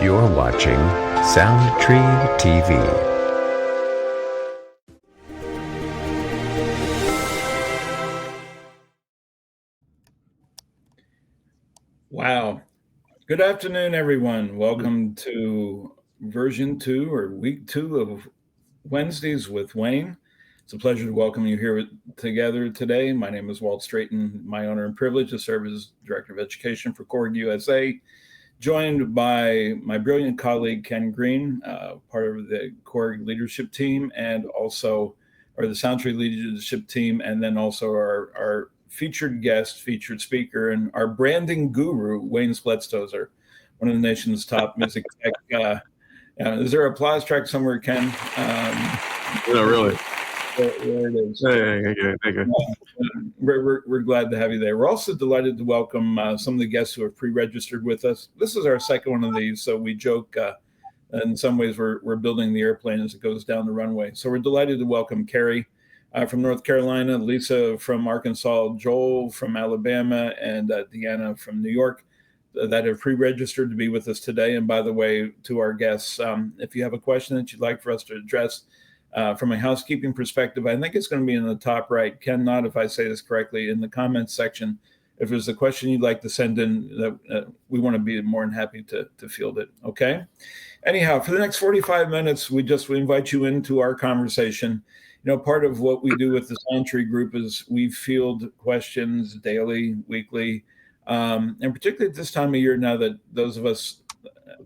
You're watching SoundTree TV. Wow. Good afternoon, everyone. Welcome to version 2 or week 2 of Wednesdays with Wayne. It's a pleasure to welcome you here together today. My name is Walt Straighton. My honor and privilege to serve as Director of Education for KORG USA, joined by my brilliant colleague, Ken Green, part of the KORG leadership team, and also, or the SoundTree leadership team, and then also our featured guest, featured speaker, and our branding guru, Wayne Spletstozer, one of the nation's top music tech. Is there an applause track somewhere, Ken? No, really. There it is. Thank you. We're glad to have you there. We're also delighted to welcome some of the guests who have pre-registered with us. This is our second one of these, so we joke in some ways we're building the airplane as it goes down the runway. So we're delighted to welcome Carrie from North Carolina, Lisa from Arkansas, Joel from Alabama, and Deanna from New York that have pre-registered to be with us today. And by the way, to our guests, if you have a question that you'd like for us to address from a housekeeping perspective, I think it's going to be in the top right. Ken, not if I say this correctly, in the comments section. If there's a question you'd like to send in, we want to be more than happy to field it. Okay. Anyhow, for the next 45 minutes, we invite you into our conversation. You know, part of what we do with the SoundTree group is we field questions daily, weekly, and particularly at this time of year now that those of us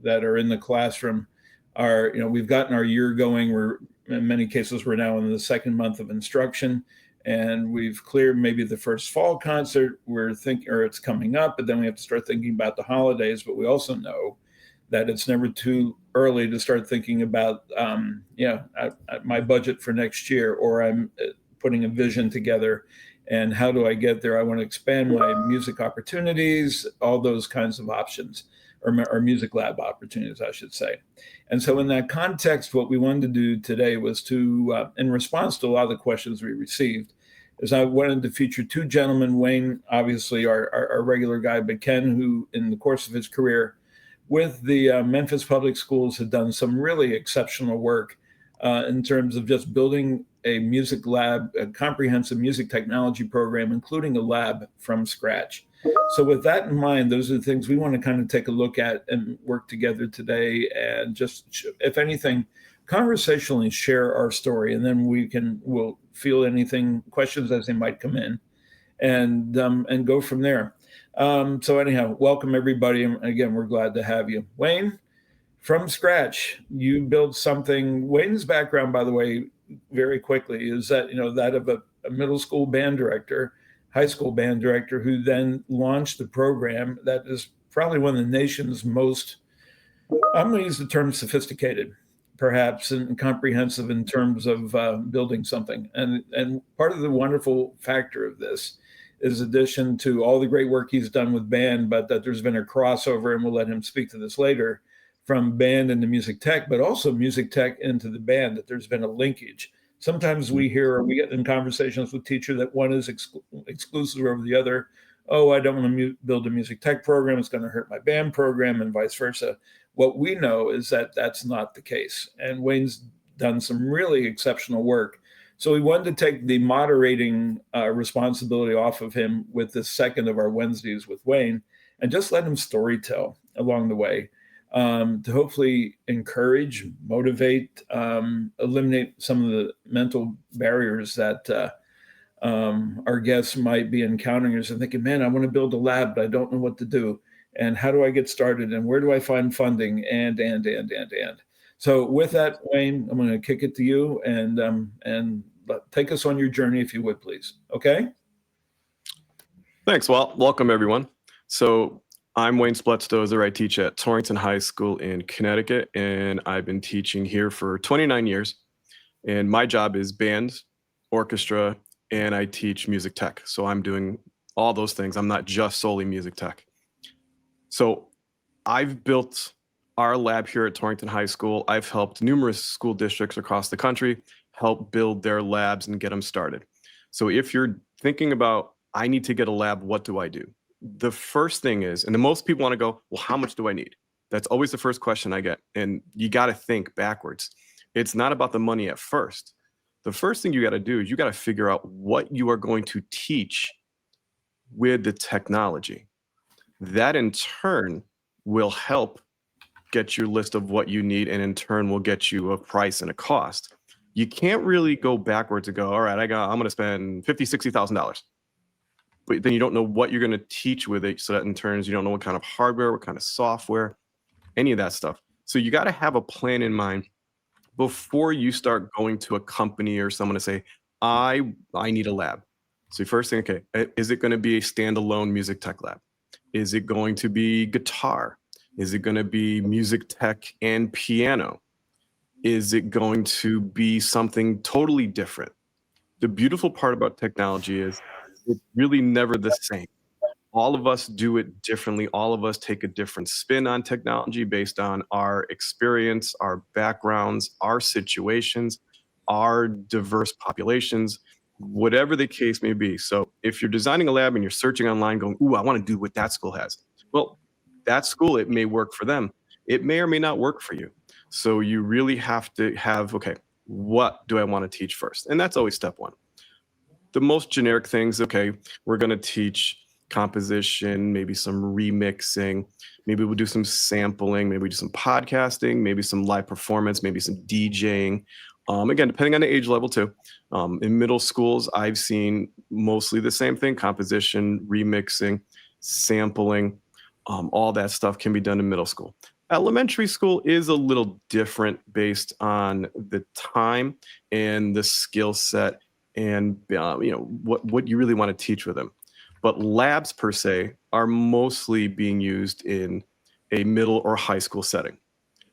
that are in the classroom are, we've gotten our year going. In many cases, we're now in the second month of instruction, and we've cleared maybe the first fall concert. We're thinking, or it's coming up, but then we have to start thinking about the holidays. But we also know that it's never too early to start thinking about, my budget for next year, or I'm putting a vision together, and how do I get there? I want to expand my music opportunities, all those kinds of options, or music lab opportunities, I should say. And so in that context, what we wanted to do today was to, in response to a lot of the questions we received, is I wanted to feature two gentlemen, Wayne, obviously our regular guy, but Ken, who in the course of his career with the Memphis Public Schools had done some really exceptional work in terms of just building a music lab, a comprehensive music technology program, including a lab from scratch. So with that in mind, those are the things we want to kind of take a look at and work together today, and just, if anything, conversationally share our story, and then we'll field anything, questions as they might come in, and go from there. So anyhow, welcome everybody. And again, we're glad to have you. Wayne, from scratch, you built something. Wayne's background, by the way, very quickly, is that, that of a middle school band director, high school band director, who then launched a program that is probably one of the nation's most, I'm going to use the term sophisticated, perhaps, and comprehensive in terms of building something. And part of the wonderful factor of this is, addition to all the great work he's done with band, but that there's been a crossover, and we'll let him speak to this later, from band into music tech, but also music tech into the band, that there's been a linkage. Sometimes we hear, or we get in conversations with teachers, that one is exclusive over the other. Oh, I don't want to build a music tech program. It's going to hurt my band program, and vice versa. What we know is that that's not the case. And Wayne's done some really exceptional work. So we wanted to take the moderating responsibility off of him with the second of our Wednesdays with Wayne, and just let him storytell along the way, to hopefully encourage, motivate, eliminate some of the mental barriers that our guests might be encountering, and thinking, man, I want to build a lab, but I don't know what to do. And how do I get started? And where do I find funding? And. So with that, Wayne, I'm going to kick it to you, and take us on your journey, if you would, please. Okay? Thanks, Walt. Welcome, everyone. So I'm Wayne Spletstozer. I teach at Torrington High School in Connecticut, and I've been teaching here for 29 years. And my job is band, orchestra, and I teach music tech. So I'm doing all those things. I'm not just solely music tech. So I've built our lab here at Torrington High School. I've helped numerous school districts across the country help build their labs and get them started. So if you're thinking about, I need to get a lab, what do I do? The first thing is, and the most people want to go, well, how much do I need? That's always the first question I get. And you got to think backwards. It's not about the money at first. The first thing you got to do is you got to figure out what you are going to teach with the technology. That in turn will help get your list of what you need, and in turn will get you a price and a cost. You can't really go backwards and go, all right, I'm going to spend $50,000, $60,000. But then you don't know what you're going to teach with it. So that in turns, you don't know what kind of hardware, what kind of software, any of that stuff. So you got to have a plan in mind before you start going to a company or someone to say, I need a lab. So first thing, okay, is it going to be a standalone music tech lab? Is it going to be guitar? Is it going to be music tech and piano? Is it going to be something totally different? The beautiful part about technology is it's really never the same. All of us do it differently. All of us take a different spin on technology based on our experience, our backgrounds, our situations, our diverse populations, whatever the case may be. So if you're designing a lab and you're searching online going, ooh, I want to do what that school has. Well, that school, it may work for them. It may or may not work for you. So you really have to have, okay, what do I want to teach first? And that's always step one. The most generic things, okay, we're going to teach composition, maybe some remixing, maybe we'll do some sampling, maybe we do some podcasting, maybe some live performance, maybe some DJing. Again, depending on the age level too. In middle schools, I've seen mostly the same thing: composition, remixing, sampling, all that stuff can be done in middle school. Elementary school is a little different based on the time and the skill set and what you really want to teach with them. But labs per se are mostly being used in a middle or high school setting.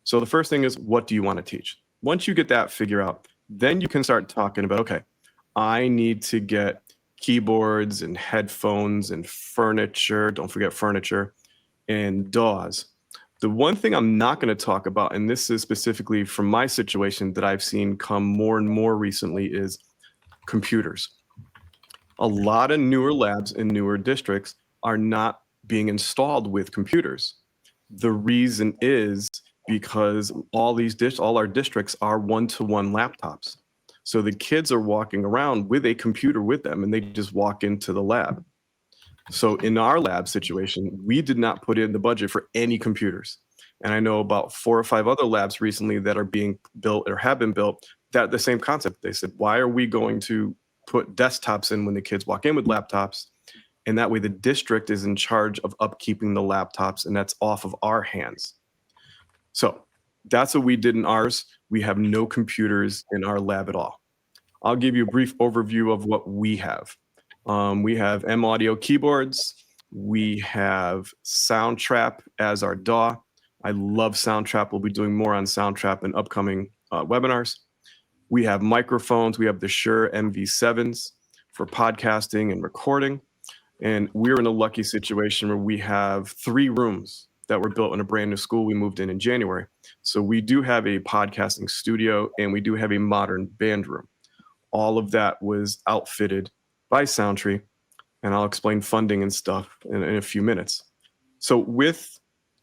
So the first thing is, what do you want to teach? Once you get that figure out, then you can start talking about, okay, I need to get keyboards and headphones and furniture. Don't forget furniture and DAWs. The one thing I'm not going to talk about, and this is specifically from my situation that I've seen come more and more recently, is computers. A lot of newer labs in newer districts are not being installed with computers. The reason is because all our districts are one-to-one laptops. So the kids are walking around with a computer with them, and they just walk into the lab. So in our lab situation, we did not put in the budget for any computers. And I know about 4 or 5 other labs recently that are being built or have been built that the same concept. They said, why are we going to put desktops in when the kids walk in with laptops? And that way the district is in charge of upkeeping the laptops, and that's off of our hands. So that's what we did in ours. We have no computers in our lab at all. I'll give you a brief overview of what we have. We have M Audio keyboards. We have Soundtrap as our DAW. I love Soundtrap. We'll be doing more on Soundtrap in upcoming webinars. We have microphones. We have the Shure MV7s for podcasting and recording. And we're in a lucky situation where we have 3 rooms that were built in a brand new school we moved in January. So we do have a podcasting studio, and we do have a modern band room. All of that was outfitted by SoundTree, and I'll explain funding and stuff in a few minutes. So with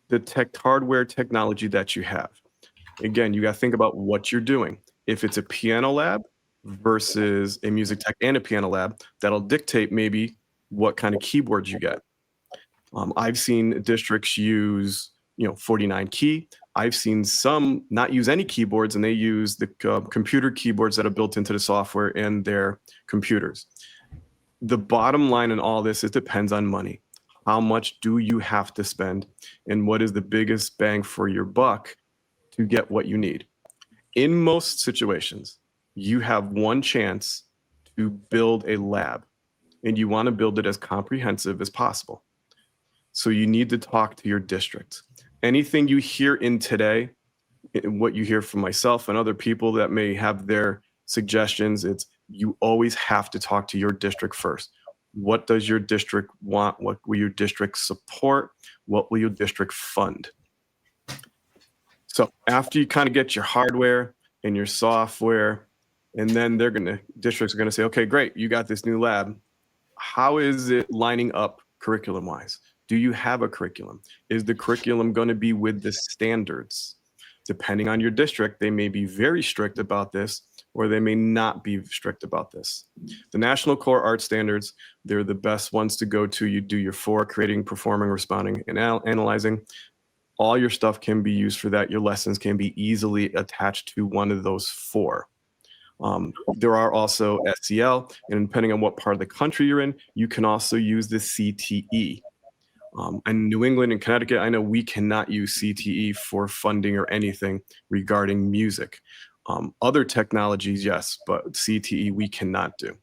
the hardware technology that you have, again, you got to think about what you're doing. If it's a piano lab versus a music tech and a piano lab, that'll dictate maybe what kind of keyboards you get. I've seen districts use 49 key. I've seen some not use any keyboards, and they use the computer keyboards that are built into the software in their computers. The bottom line in all this, it depends on money. How much do you have to spend, and what is the biggest bang for your buck to get what you need? In most situations, you have one chance to build a lab, and you want to build it as comprehensive as possible. So you need to talk to your district. Anything you hear in today, what you hear from myself and other people that may have their suggestions, it's you always have to talk to your district first. What does your district want? What will your district support? What will your district fund? So after you kind of get your hardware and your software, and then districts are going to say, okay, great, you got this new lab. How is it lining up curriculum-wise? Do you have a curriculum? Is the curriculum going to be with the standards? Depending on your district, they may be very strict about this, or they may not be strict about this. The National Core Art Standards, they're the best ones to go to. You do your 4, creating, performing, responding, and analyzing. All your stuff can be used for that. Your lessons can be easily attached to one of those 4. There are also SEL, and depending on what part of the country you're in, you can also use the CTE. In New England and Connecticut, I know we cannot use CTE for funding or anything regarding music. Other technologies, yes, but CTE we cannot do.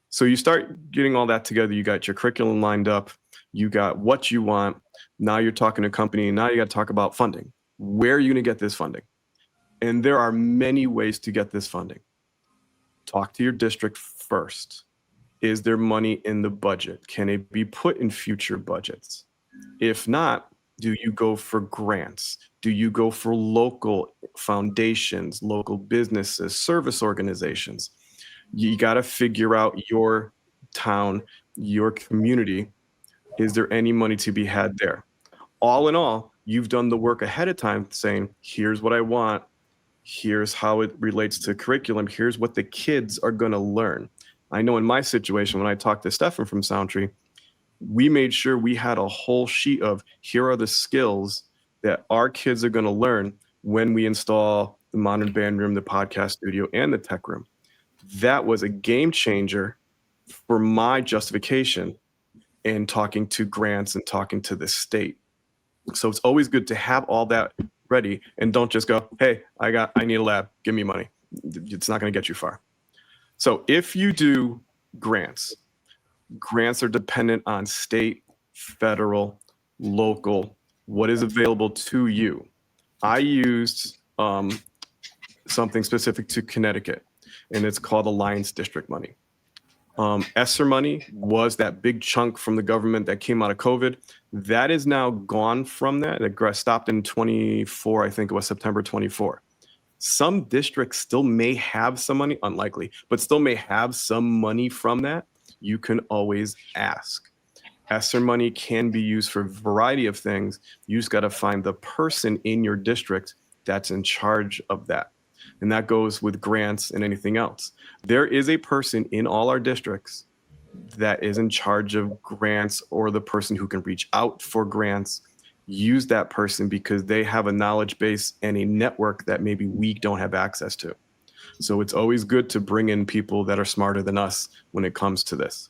So you start getting all that together. You got your curriculum lined up. You got what you want. Now you're talking to a company. Now you got to talk about funding. Where are you going to get this funding? And there are many ways to get this funding. Talk to your district first. Is there money in the budget? Can it be put in future budgets? If not, do you go for grants? Do you go for local foundations, local businesses, service organizations? You got to figure out your town, your community. Is there any money to be had there? All in all, you've done the work ahead of time saying, here's what I want. Here's how it relates to curriculum. Here's what the kids are going to learn. I know in my situation, when I talked to Stefan from SoundTree, we made sure we had a whole sheet of here are the skills that our kids are going to learn when we install the modern band room, the podcast studio, and the tech room. That was a game changer for my justification in talking to grants and talking to the state. So it's always good to have all that ready and don't just go, hey, I need a lab, give me money. It's not going to get you far. So if you do grants are dependent on state, federal, local, what is available to you. I used something specific to Connecticut, and it's called Alliance District money. ESSER money was that big chunk from the government that came out of COVID. That is now gone from that. It stopped in 24, I think it was September 24. Some districts still may have some money, unlikely, but still may have some money from that. You can always ask. ESSER money can be used for a variety of things. You just got to find the person in your district that's in charge of that. And that goes with grants and anything else. There is a person in all our districts that is in charge of grants, or the person who can reach out for grants. Use that person because they have a knowledge base and a network that maybe we don't have access to. So it's always good to bring in people that are smarter than us when it comes to this.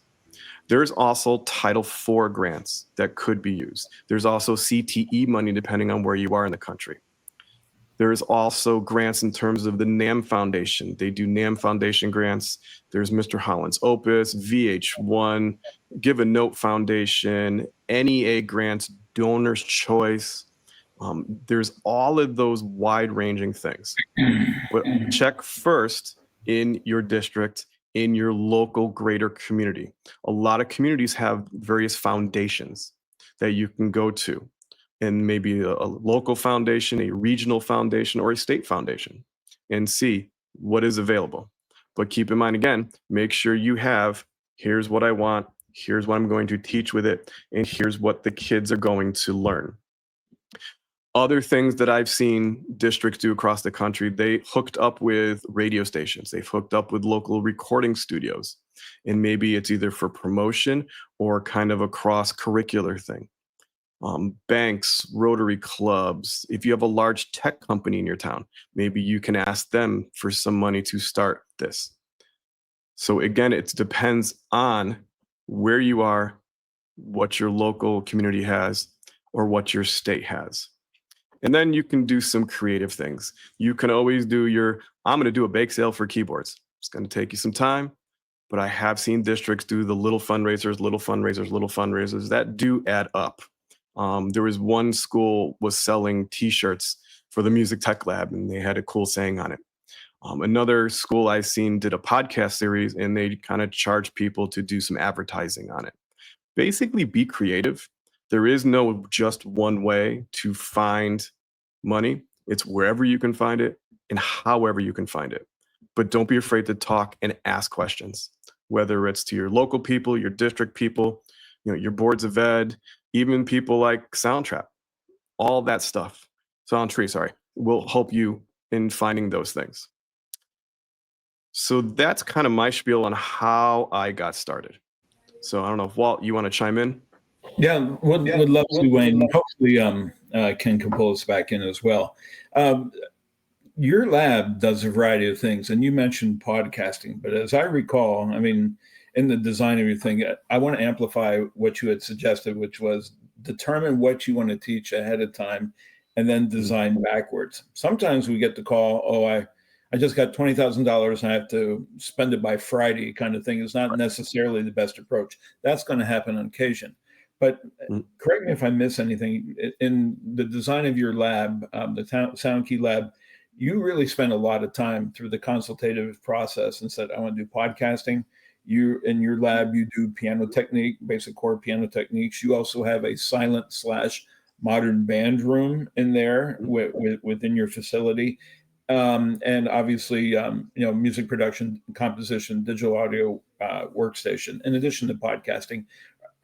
There's also Title IV grants that could be used. There's also CTE money depending on where you are in the country. There's also grants in terms of the NAM Foundation. They do NAM Foundation grants. There's Mr. Holland's Opus, VH1, Give a Note Foundation, NEA grants, Donor's Choice. There's all of those wide-ranging things. But check first in your district, in your local greater community. A lot of communities have various foundations that you can go to. And maybe a local foundation, a regional foundation, or a state foundation, and see what is available. But keep in mind, again, make sure you have, here's what I want, here's what I'm going to teach with it, and here's what the kids are going to learn. Other things that I've seen districts do across the country, they hooked up with radio stations. They've hooked up with local recording studios. And maybe it's either for promotion or kind of a cross-curricular thing. Banks, Rotary clubs. If you have a large tech company in your town, maybe you can ask them for some money to start this. So again, it depends on where you are, what your local community has, or what your state has. And then you can do some creative things. You can always do I'm going to do a bake sale for keyboards. It's going to take you some time, but I have seen districts do the little fundraisers that do add up. There was one school was selling T-shirts for the music tech lab, and they had a cool saying on it. Another school I've seen did a podcast series, and they kind of charged people to do some advertising on it. Basically, be creative. There is no just one way to find money. It's wherever you can find it and however you can find it. But don't be afraid to talk and ask questions, whether it's to your local people, your district people, your boards of ed, even people like SoundTree, all that stuff, SoundTree, sorry, will help you in finding those things. So that's kind of my spiel on how I got started. So I don't know if Walt, you want to chime in? Yeah, would love to, Wayne. Hopefully, Ken can pull us back in as well. Your lab does a variety of things, and you mentioned podcasting. But as I recall, I mean, in the design of your thing, I want to amplify what you had suggested, which was determine what you want to teach ahead of time, and then design backwards. Sometimes we get the call, "Oh, I just got $20,000 and I have to spend it by Friday," kind of thing. Is not necessarily the best approach. That's going to happen on occasion. But correct me if I miss anything. In the design of your lab, the SoundKey lab, you really spent a lot of time through the consultative process and said, "I want to do podcasting." You in your lab, you do piano technique, basic chord piano techniques. You also have a silent/modern band room in there within your facility, and obviously, music production, composition, digital audio workstation. In addition to podcasting.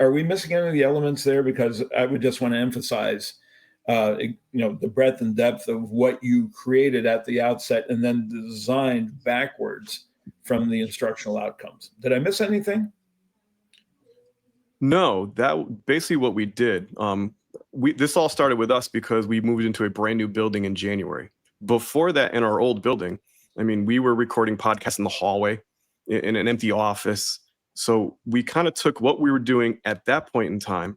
Are we missing any of the elements there? Because I would just want to emphasize, the breadth and depth of what you created at the outset and then designed backwards from the instructional outcomes. Did I miss anything? No, that basically what we did. This all started with us because we moved into a brand new building in January. Before that, in our old building, I mean, we were recording podcasts in the hallway, in an empty office. So we kind of took what we were doing at that point in time,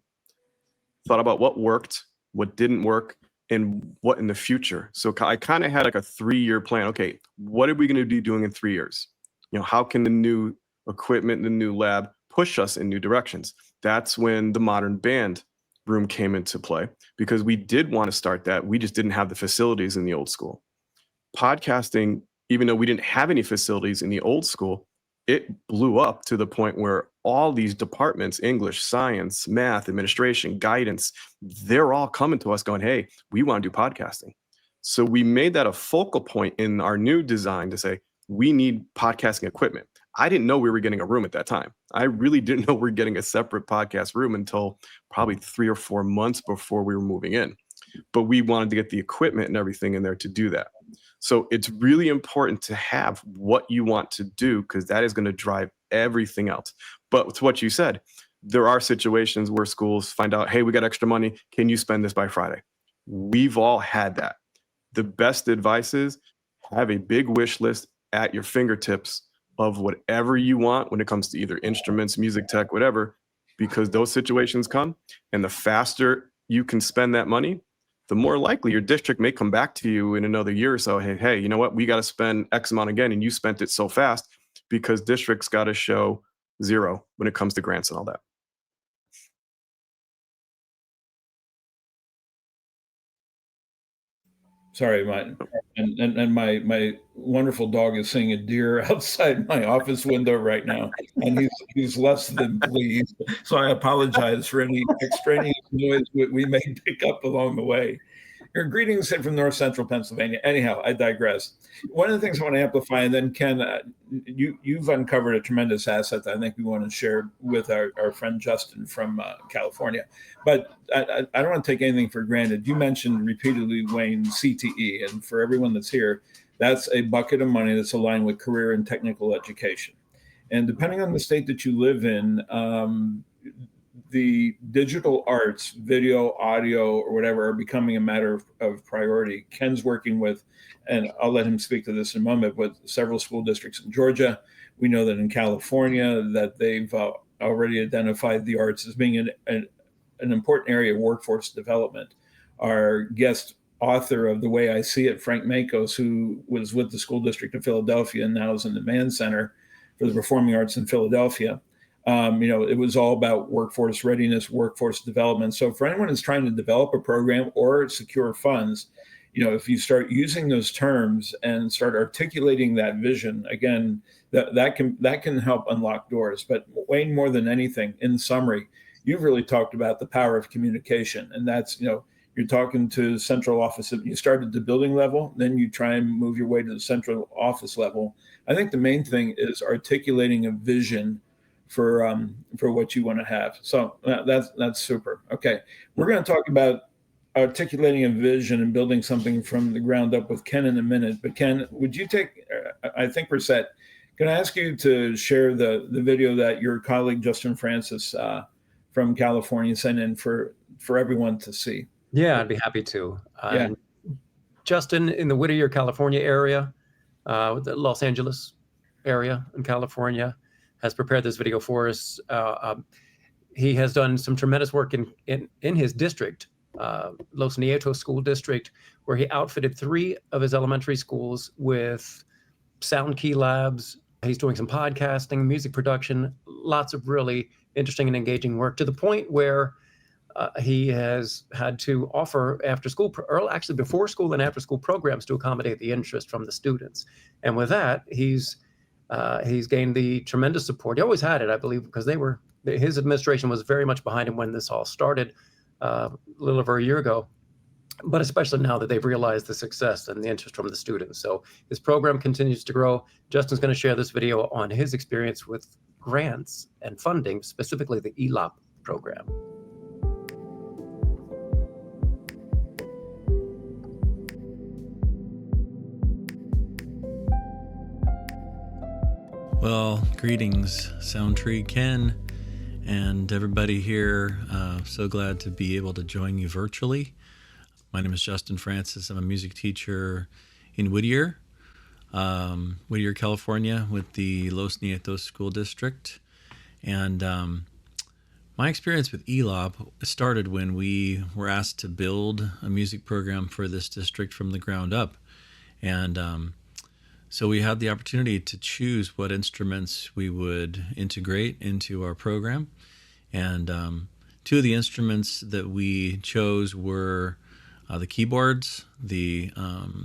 thought about what worked, what didn't work, and what in the future. So I kind of had like a 3-year plan. Okay, what are we going to be doing in 3 years? How can the new equipment, the new lab push us in new directions? That's when the modern band room came into play, because we did want to start that. We just didn't have the facilities in the old school. Podcasting, even though we didn't have any facilities in the old school, it blew up to the point where all these departments, English, science, math, administration, guidance, they're all coming to us going, "Hey, we want to do podcasting." So we made that a focal point in our new design to say, we need podcasting equipment. I didn't know we were getting a room at that time. I really didn't know we were getting a separate podcast room until probably 3 or 4 months before we were moving in. But we wanted to get the equipment and everything in there to do that. So it's really important to have what you want to do, because that is going to drive everything else. But to what you said, there are situations where schools find out, "Hey, we got extra money. Can you spend this by Friday?" We've all had that. The best advice is have a big wish list at your fingertips of whatever you want when it comes to either instruments, music tech, whatever, because those situations come, and the faster you can spend that money, the more likely your district may come back to you in another year or so. Hey, you know what? We got to spend X amount again, and you spent it so fast, because districts got to show zero when it comes to grants and all that. Sorry, my wonderful dog is seeing a deer outside my office window right now, and he's less than pleased. So I apologize for any extraneous noise we may pick up along the way. Your greetings from north central Pennsylvania. Anyhow, I digress. One of the things I want to amplify, and then Ken, you've uncovered a tremendous asset that I think we want to share with our friend Justin from California. But I don't want to take anything for granted. You mentioned repeatedly, Wayne, CTE, and for everyone that's here, that's a bucket of money that's aligned with career and technical education. And depending on the state that you live in, the digital arts, video, audio, or whatever, are becoming a matter of priority. Ken's working with, and I'll let him speak to this in a moment, with several school districts in Georgia. We know that in California that they've already identified the arts as being an important area of workforce development. Our guest author of The Way I See It, Frank Makos, who was with the school district of Philadelphia and now is in the Mann Center for the Performing Arts in Philadelphia. It was all about workforce readiness, workforce development. So for anyone who's trying to develop a program or secure funds, if you start using those terms and start articulating that vision, again, that can help unlock doors. But Wayne, more than anything, in summary, you've really talked about the power of communication. And that's, you're talking to central office. You start at the building level, then you try and move your way to the central office level. I think the main thing is articulating a vision for what you want to have. So that's super. Okay, we're going to talk about articulating a vision and building something from the ground up with Ken in a minute. But Ken, would you take? I think we're set. Can I ask you to share the video that your colleague Justin Francis from California sent in for everyone to see? Yeah, I'd be happy to. Yeah. Justin in the Whittier, California area, the Los Angeles area in California, has prepared this video for us. He has done some tremendous work in his district, Los Nietos School District, where he outfitted 3 of his elementary schools with sound key labs. He's doing some podcasting, music production, lots of really interesting and engaging work, to the point where he has had to offer after school, or actually before school and after school programs to accommodate the interest from the students. And with that, he's gained the tremendous support. He always had it, I believe, because his administration was very much behind him when this all started a little over a year ago, but especially now that they've realized the success and the interest from the students. So his program continues to grow. Justin's going to share this video on his experience with grants and funding, specifically the ELO-P program. Well, greetings, SoundTree Ken, and everybody here. So glad to be able to join you virtually. My name is Justin Francis. I'm a music teacher in Whittier, California, with the Los Nietos School District. And my experience with ELO-P started when we were asked to build a music program for this district from the ground up. And so we had the opportunity to choose what instruments we would integrate into our program. And 2 of the instruments that we chose were the keyboards, the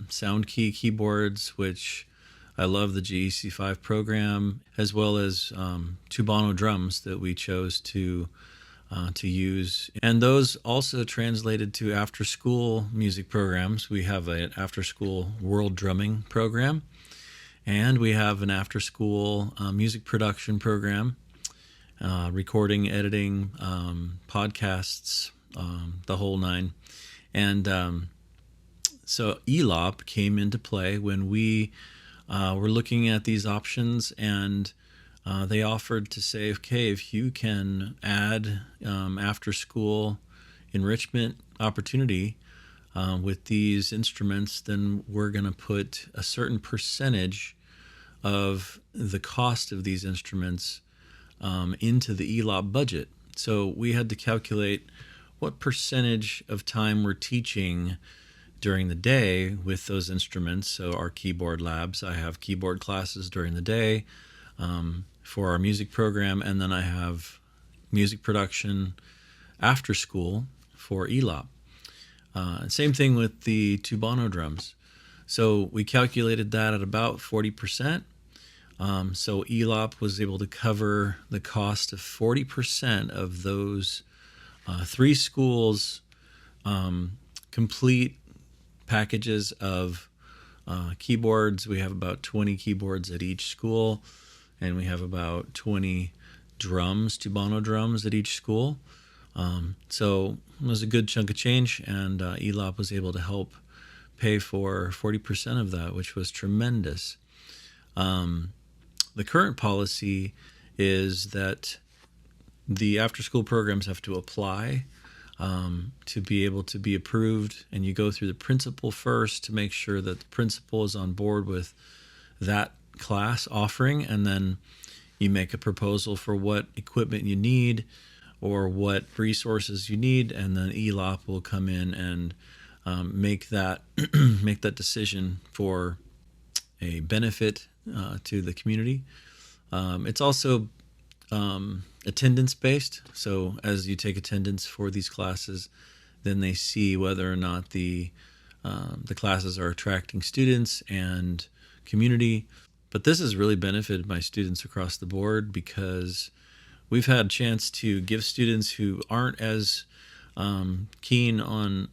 sound key keyboards, which I love the GEC5 program, as well as Tubano drums that we chose to use. And those also translated to after-school music programs. We have an after-school world drumming program, and we have an after-school music production program, recording, editing, podcasts, the whole 9. And so ELO-P came into play when we were looking at these options, and they offered to say, okay, if you can add after-school enrichment opportunity with these instruments, then we're going to put a certain percentage of the cost of these instruments into the ELO-P budget. So we had to calculate what percentage of time we're teaching during the day with those instruments. So our keyboard labs, I have keyboard classes during the day for our music program, and then I have music production after school for ELO-P. Same thing with the Tubano drums. So we calculated that at about 40%. So ELO-P was able to cover the cost of 40% of those 3 schools' complete packages of keyboards. We have about 20 keyboards at each school, and we have about 20 drums, Tubano drums at each school. So it was a good chunk of change, and ELO-P was able to help pay for 40% of that, which was tremendous. The current policy is that the after-school programs have to apply to be able to be approved, and you go through the principal first to make sure that the principal is on board with that class offering, and then you make a proposal for what equipment you need or what resources you need, and then ELO-P will come in and make that make that decision for a benefit to the community. It's also attendance based. So as you take attendance for these classes, then they see whether or not the classes are attracting students and community. But this has really benefited my students across the board, because we've had a chance to give students who aren't as keen on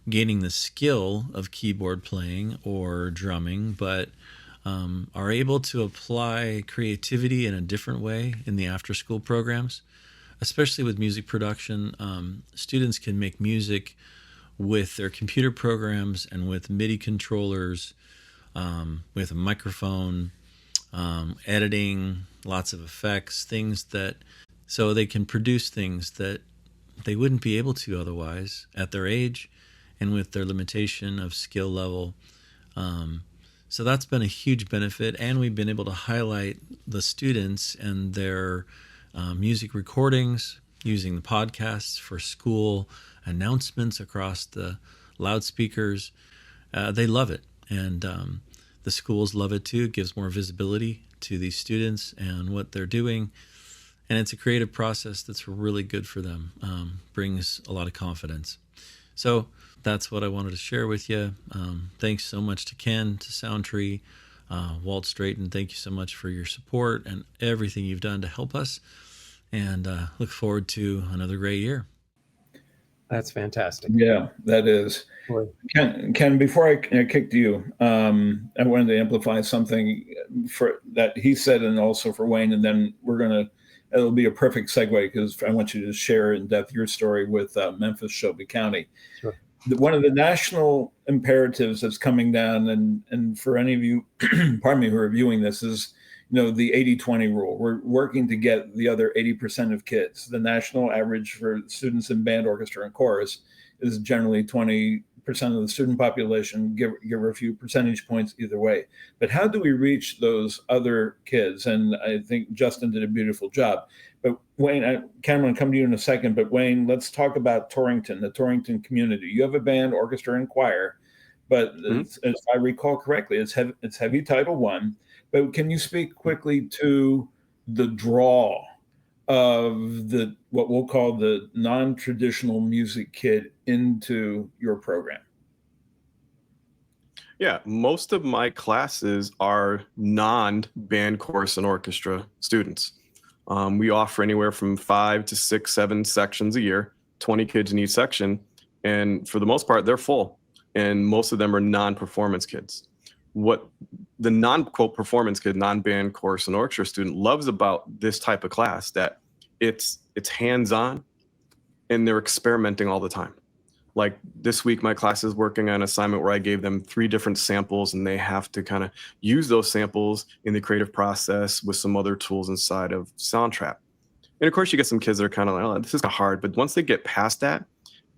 gaining the skill of keyboard playing or drumming, but are able to apply creativity in a different way in the after-school programs, especially with music production. Students can make music with their computer programs and with MIDI controllers, with a microphone, editing, lots of effects, so they can produce things that they wouldn't be able to otherwise at their age and with their limitation of skill level. So that's been a huge benefit, and we've been able to highlight the students and their music recordings using the podcasts for school announcements across the loudspeakers. They love it, and the schools love it too. It gives more visibility to these students and what they're doing, and it's a creative process that's really good for them. Brings a lot of confidence. So that's what I wanted to share with you. Thanks so much to Ken, to SoundTree, Walt Straighton. Thank you so much for your support and everything you've done to help us, and look forward to another great year. That's fantastic. Yeah, that is. Boy. Ken, before I kick to you, I wanted to amplify something for that he said, and also for Wayne, and then it'll be a perfect segue because I want you to share in depth your story with Memphis, Shelby County. Sure. One of the national imperatives that's coming down, and for any of you, pardon me, who are viewing this, is the 80-20 rule. We're working to get the other 80% of kids. The national average for students in band, orchestra, and chorus is generally 20% of the student population, give her a few percentage points either way. But how do we reach those other kids? And I think Justin did a beautiful job. But Wayne, Ken, I'm going to come to you in a second. But Wayne, let's talk about Torrington, the Torrington community. You have a band, orchestra, and choir. But as I recall correctly, it's heavy Title I. But can you speak quickly to the draw of what we'll call the non-traditional music kid into your program? Yeah, most of my classes are non-band, chorus, and orchestra students. We offer anywhere from 5 to 6, 7 sections a year, 20 kids in each section. And for the most part, they're full. And most of them are non-performance kids. What the non-quote performance kid, non-band, chorus, and orchestra student loves about this type of class, that it's hands-on and they're experimenting all the time. Like this week, my class is working on an assignment where I gave them 3 different samples, and they have to kind of use those samples in the creative process with some other tools inside of Soundtrap. And of course, you get some kids that are kind of like, oh, this is hard. But once they get past that,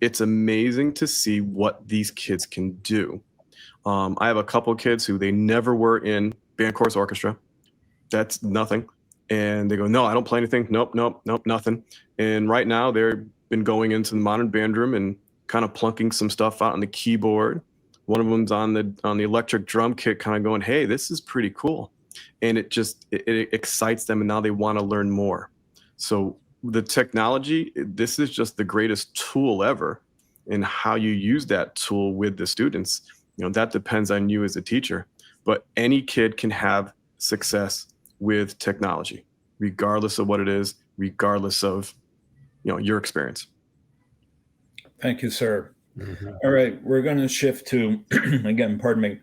it's amazing to see what these kids can do. I have a couple of kids who they never were in band, chorus, orchestra. That's nothing. And they go, no, I don't play anything. Nope, nothing. And right now they've been going into the modern band room and kind of plunking some stuff out on the keyboard. One of them's on the electric drum kit, kind of going, hey, this is pretty cool. And it excites them, and now they want to learn more. So the technology, this is just the greatest tool ever. And how you use that tool with the students, that depends on you as a teacher. But any kid can have success with technology, regardless of what it is, regardless of your experience. Thank you, sir. Mm-hmm. All right, we're going to shift to, again, pardon me,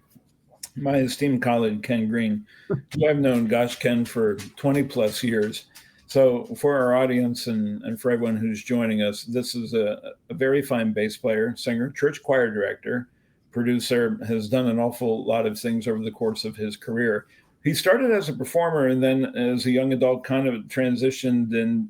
my esteemed colleague, Ken Green, who I've known, Ken, for 20 plus years. So for our audience and for everyone who's joining us, this is a very fine bass player, singer, church choir director, producer, has done an awful lot of things over the course of his career. He started as a performer, and then as a young adult kind of transitioned and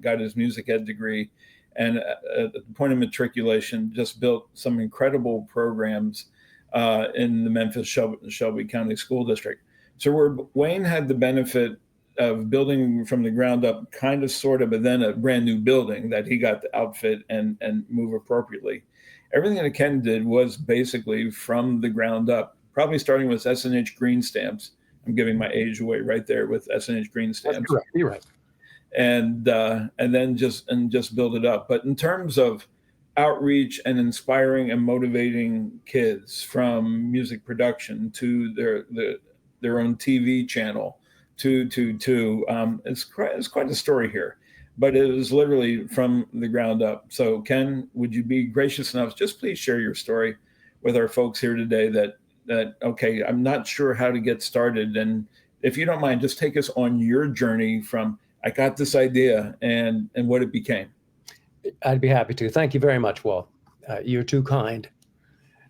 got his music ed degree. And at the point of matriculation, just built some incredible programs in the Memphis Shelby County School District. So where Wayne had the benefit of building from the ground up, kind of, sort of, but then a brand new building that he got to outfit and move appropriately. Everything that Ken did was basically from the ground up, probably starting with S&H green stamps. I'm giving my age away right there with S&H green stamps. That's correct. You're right. And then just build it up. But in terms of outreach and inspiring and motivating kids, from music production to their own TV channel to it's quite a story here. But it was literally from the ground up. So Ken, would you be gracious enough, just please share your story with our folks here today, that that, okay, I'm not sure how to get started. And if you don't mind, just take us on your journey from I got this idea and what it became. I'd be happy to. Thank you very much, Walt. You're too kind.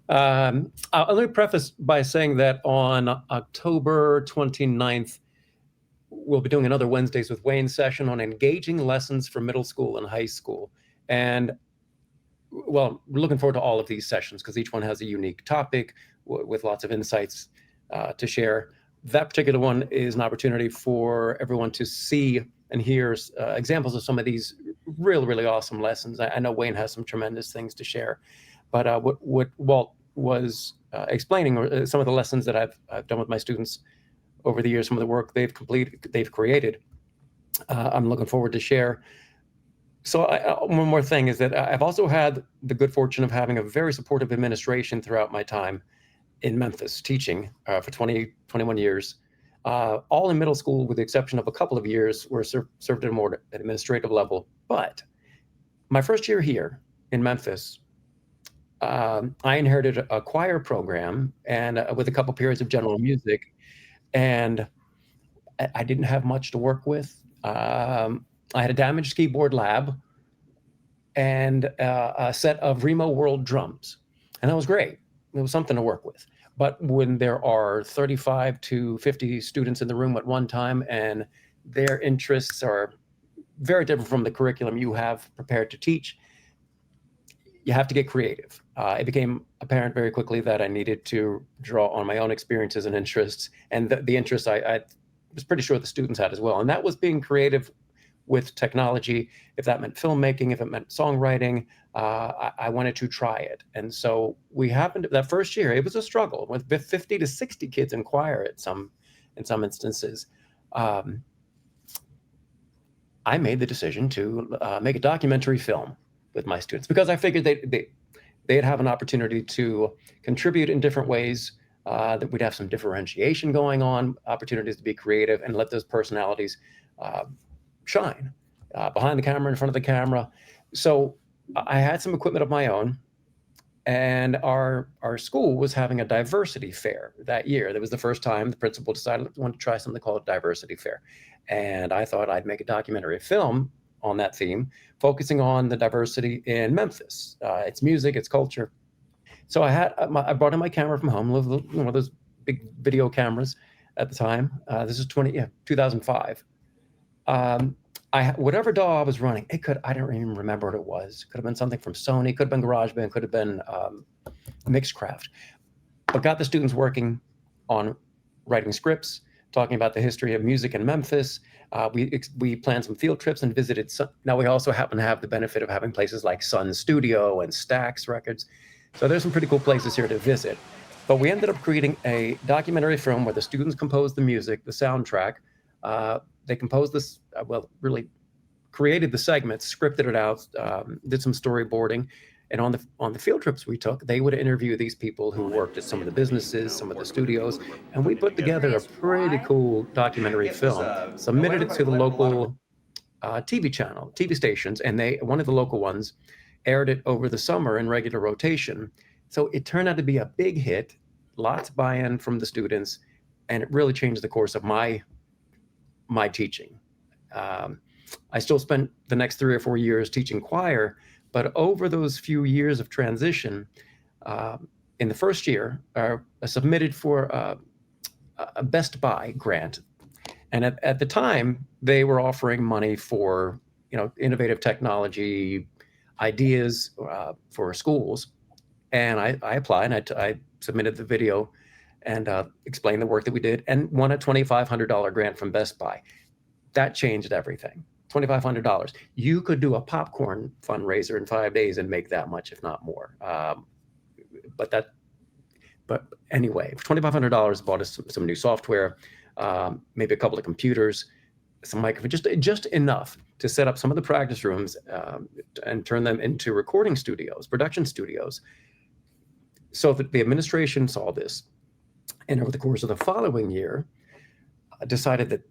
Let me preface by saying that on October 29th, we'll be doing another Wednesdays with Wayne session on engaging lessons for middle school and high school. And well, we're looking forward to all of these sessions because each one has a unique topic with lots of insights to share. That particular one is an opportunity for everyone to see and hear examples of some of these really, really awesome lessons. I know Wayne has some tremendous things to share, but what Walt was explaining, or some of the lessons that I've done with my students over the years, some of the work they've created, I'm looking forward to share. So one more thing is that I've also had the good fortune of having a very supportive administration throughout my time in Memphis teaching for 21 years, all in middle school, with the exception of a couple of years where served at a more administrative level. But my first year here in Memphis, I inherited a choir program and with a couple periods of general music, and I didn't have much to work with. I had a damaged keyboard lab and a set of Remo World drums, and that was great. It was something to work with. But when there are 35 to 50 students in the room at one time and their interests are very different from the curriculum you have prepared to teach, you have to get creative. It became apparent very quickly that I needed to draw on my own experiences and interests, and the interests I was pretty sure the students had as well. And that was being creative with technology. If that meant filmmaking, if it meant songwriting, I wanted to try it. And so we happened, that first year, it was a struggle with 50 to 60 kids in choir in some instances. I made the decision to make a documentary film with my students because I figured they'd have an opportunity to contribute in different ways, that we'd have some differentiation going on, opportunities to be creative and let those personalities shine behind the camera, in front of the camera. So I had some equipment of my own, and our school was having a diversity fair that year. That was the first time the principal decided I wanted to try something called a diversity fair. And I thought I'd make a documentary film on that theme, focusing on the diversity in Memphis, its music, its culture. So I brought in my camera from home, one of those big video cameras at the time. This is 2005. Whatever DAW I was running, I don't even remember what it was. Could have been something from Sony, could have been GarageBand, could have been Mixcraft. But got the students working on writing scripts, talking about the history of music in Memphis. We planned some field trips and visited some. Now we also happen to have the benefit of having places like Sun Studio and Stax Records. So there's some pretty cool places here to visit. But we ended up creating a documentary film where the students composed the music, the soundtrack. They composed this, really created the segments, scripted it out, did some storyboarding. And on the field trips we took, they would interview these people who worked at some of the businesses, some of the studios, and we put together a pretty cool documentary film, submitted it to the local TV stations, and one of the local ones aired it over the summer in regular rotation. So it turned out to be a big hit, lots of buy-in from the students, and it really changed the course of my teaching. I still spent the next 3 or 4 years teaching choir, but over those few years of transition, in the first year, I submitted for a Best Buy grant. And at the time, they were offering money for innovative technology ideas for schools. And I applied, and I submitted the video and explained the work that we did, and won a $2,500 grant from Best Buy. That changed everything. $2,500. You could do a popcorn fundraiser in 5 days and make that much, if not more. But anyway, $2,500 bought us some new software, maybe a couple of computers, some microphones, just enough to set up some of the practice rooms and turn them into recording studios, production studios. So the administration saw this, and over the course of the following year, decided that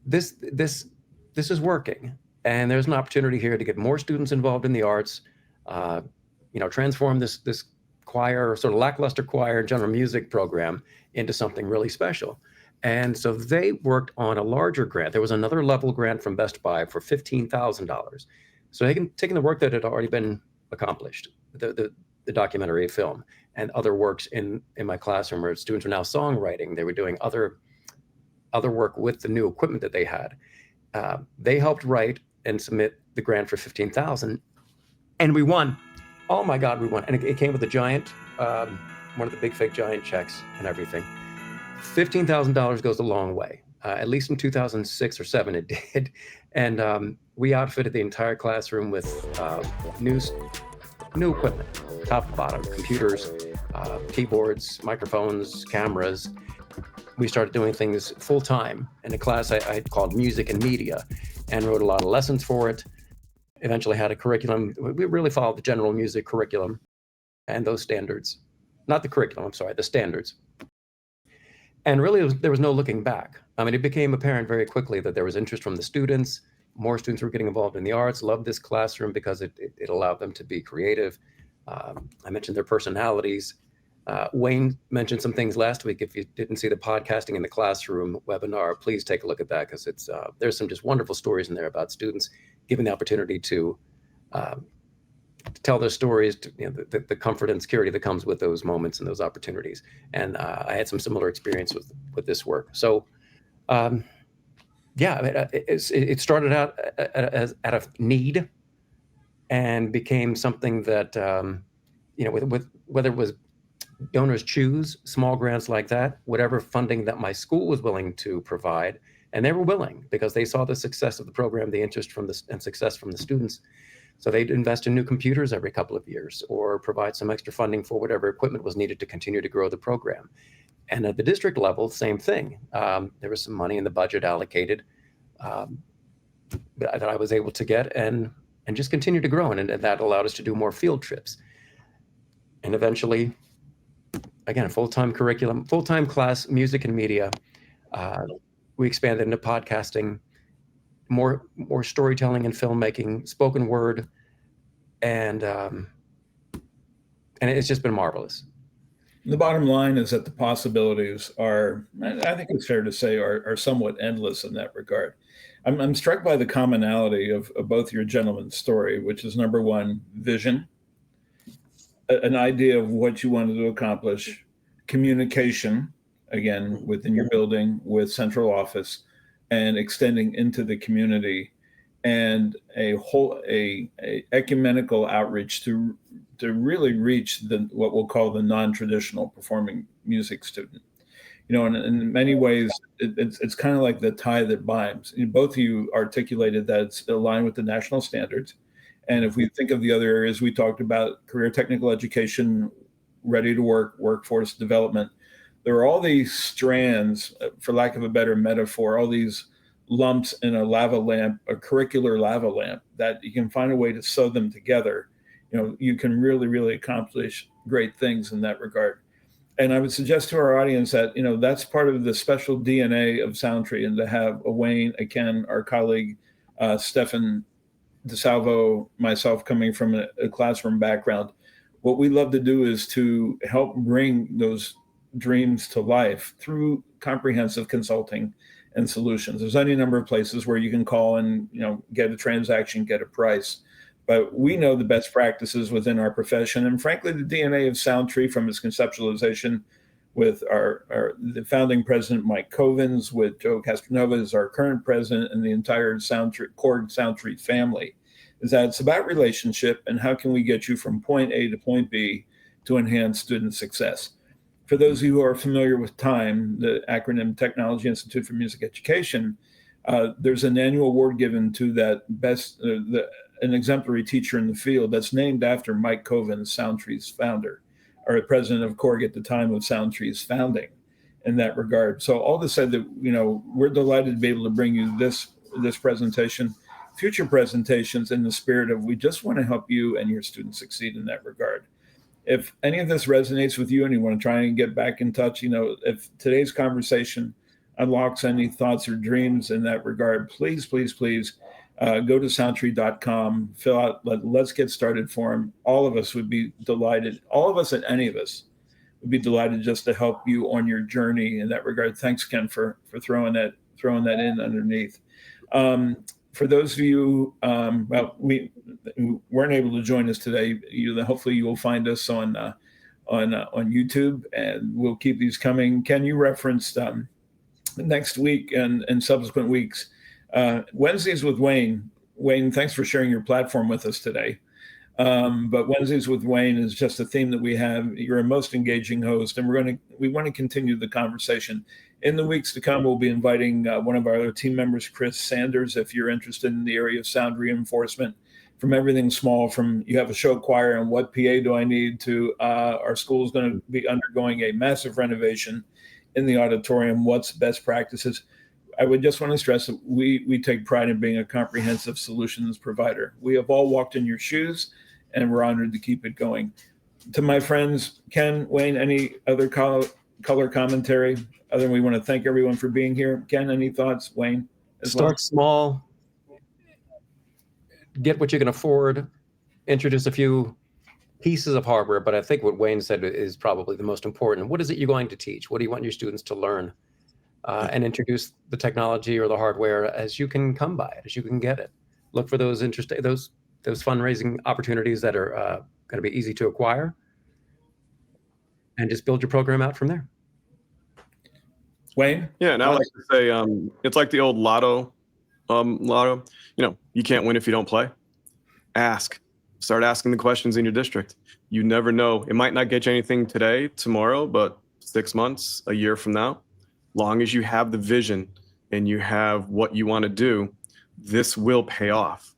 this is working, and there's an opportunity here to get more students involved in the arts, transform this choir, sort of lackluster choir, general music program into something really special. And so they worked on a larger grant. There was another level grant from Best Buy for $15,000. So they can taking the work that had already been accomplished, the documentary film, and other works in my classroom where students were now songwriting. They were doing other work with the new equipment that they had. They helped write and submit the grant for $15,000, and we won. Oh my God, we won! And it came with a giant, one of the big fake giant checks and everything. $15,000 goes a long way. At least in 2006 or 7, it did. And we outfitted the entire classroom with new equipment, top to bottom, computers, keyboards, microphones, cameras. We started doing things full time in a class I called Music and Media, and wrote a lot of lessons for it. Eventually had a curriculum. We really followed the general music curriculum and those standards. Not the curriculum, I'm sorry, the standards. And really, there was no looking back. I mean, it became apparent very quickly that there was interest from the students. More students were getting involved in the arts, loved this classroom because it allowed them to be creative. I mentioned their personalities. Wayne mentioned some things last week. If you didn't see the Podcasting in the Classroom webinar, please take a look at that, because there's some just wonderful stories in there about students given the opportunity to tell their stories, the comfort and security that comes with those moments and those opportunities. And I had some similar experience with this work. So, it started out at a need and became something that, with whether it was donors choose, small grants like that, whatever funding that my school was willing to provide, and they were willing because they saw the success of the program, the interest and success from the students. So they'd invest in new computers every couple of years or provide some extra funding for whatever equipment was needed to continue to grow the program. And at the district level, same thing. There was some money in the budget allocated that I was able to get and just continue to grow. And that allowed us to do more field trips. And eventually, again, full-time curriculum, full-time class, music and media. We expanded into podcasting, more storytelling and filmmaking, spoken word, and it's just been marvelous. The bottom line is that the possibilities are, I think it's fair to say, are somewhat endless in that regard. I'm struck by the commonality of both your gentlemen's story, which is number one, vision, an idea of what you wanted to accomplish, communication, again, within your building with central office, and extending into the community, and a ecumenical outreach to really reach what we'll call the non-traditional performing music student. And in many ways, it's kind of like the tie that binds. Both of you articulated that it's aligned with the national standards. And if we think of the other areas we talked about, career technical education, ready to work, workforce development, there are all these strands, for lack of a better metaphor, all these lumps in a lava lamp, a curricular lava lamp, that you can find a way to sew them together. You can really, really accomplish great things in that regard. And I would suggest to our audience that, that's part of the special DNA of SoundTree, and to have a Wayne, a Ken, our colleague, Stefan DeSalvo, myself coming from a classroom background. What we love to do is to help bring those dreams to life through comprehensive consulting and solutions. There's any number of places where you can call and get a transaction, get a price, but we know the best practices within our profession, and frankly, the DNA of SoundTree from its conceptualization with the founding president Mike Covens, with Joe Castronova as our current president, and the entire KORG SoundTree family, is that it's about relationship and how can we get you from point A to point B to enhance student success. For those of you who are familiar with TIME, the acronym Technology Institute for Music Education, there's an annual award given to that an exemplary teacher in the field that's named after Mike Covens, SoundTree's founder, or president of KORG at the time of SoundTree's founding in that regard. So all to say that, we're delighted to be able to bring you this presentation, future presentations, in the spirit of we just want to help you and your students succeed in that regard. If any of this resonates with you and you want to try and get back in touch, if today's conversation unlocks any thoughts or dreams in that regard, please, please, please go to soundtree.com, fill out, let's get started form. All of us would be delighted. All of us and any of us would be delighted just to help you on your journey in that regard. Thanks, Ken, for throwing that in underneath. For those of you, who weren't able to join us today, hopefully you will find us on YouTube, and we'll keep these coming. Ken, you referenced next week and subsequent weeks, Wednesdays with Wayne. Wayne, thanks for sharing your platform with us today. But Wednesdays with Wayne is just a theme that we have. You're a most engaging host, and we want to continue the conversation. In the weeks to come, we'll be inviting one of our other team members, Chris Sanders, if you're interested in the area of sound reinforcement, from everything small, from you have a show choir and what PA do I need, to our school is going to be undergoing a massive renovation in the auditorium. What's best practices? I would just want to stress that we take pride in being a comprehensive solutions provider. We have all walked in your shoes, and we're honored to keep it going. To my friends, Ken, Wayne, any other color commentary other than we want to thank everyone for being here? Ken, any thoughts? Wayne? Start small, get what you can afford, introduce a few pieces of hardware, but I think what Wayne said is probably the most important. What is it you're going to teach? What do you want your students to learn? And introduce the technology or the hardware as you can come by it, as you can get it. Look for those those fundraising opportunities that are going to be easy to acquire, and just build your program out from there. Wayne? Yeah, and I like to say it's like the old lotto. You can't win if you don't play. Start asking the questions in your district. You never know. It might not get you anything today, tomorrow, but 6 months, a year from now, long as you have the vision and you have what you want to do, this will pay off.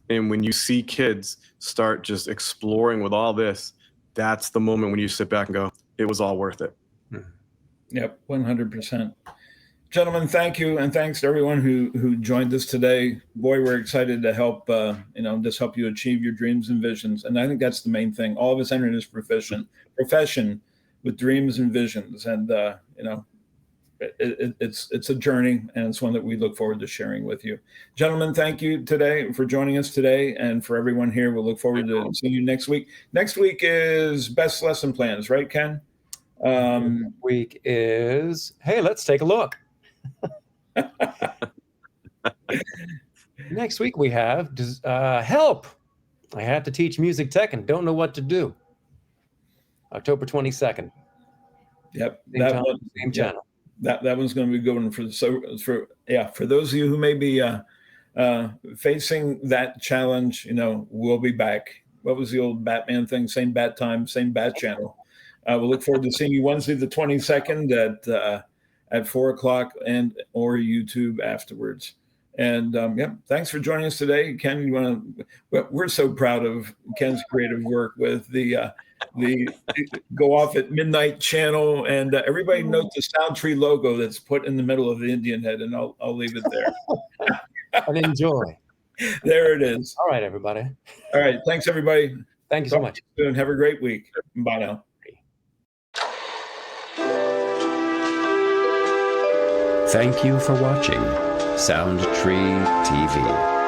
And when you see kids start just exploring with all this, that's the moment when you sit back and go, it was all worth it. Yep, 100%. Gentlemen, thank you. And thanks to everyone who joined us today. Boy, we're excited to help, just help you achieve your dreams and visions. And I think that's the main thing. All of us enter this profession with dreams and visions. And, it's a journey, and it's one that we look forward to sharing with you. Gentlemen, thank you today for joining us today. And for everyone here, we'll look forward to seeing you next week. Next week is best lesson plans, right, Ken? Week is, hey, let's take a look. Next week we have help. I have to teach music tech and don't know what to do. October 22nd. Yep. Same channel. That one's going to be going for those of you who may be facing that challenge, we'll be back. What was the old Batman thing? Same bat time, same bat channel. We'll look forward to seeing you Wednesday the 22nd at 4:00 and or YouTube afterwards. And thanks for joining us today, Ken. We're so proud of Ken's creative work with the Go Off at Midnight channel, and everybody note the SoundTree logo that's put in the middle of the Indian head, and I'll leave it there. And enjoy. There it is. All right, everybody. All right, thanks everybody. Thank you so much. Soon. Have a great week. Bye now. Thank you for watching SoundTree TV.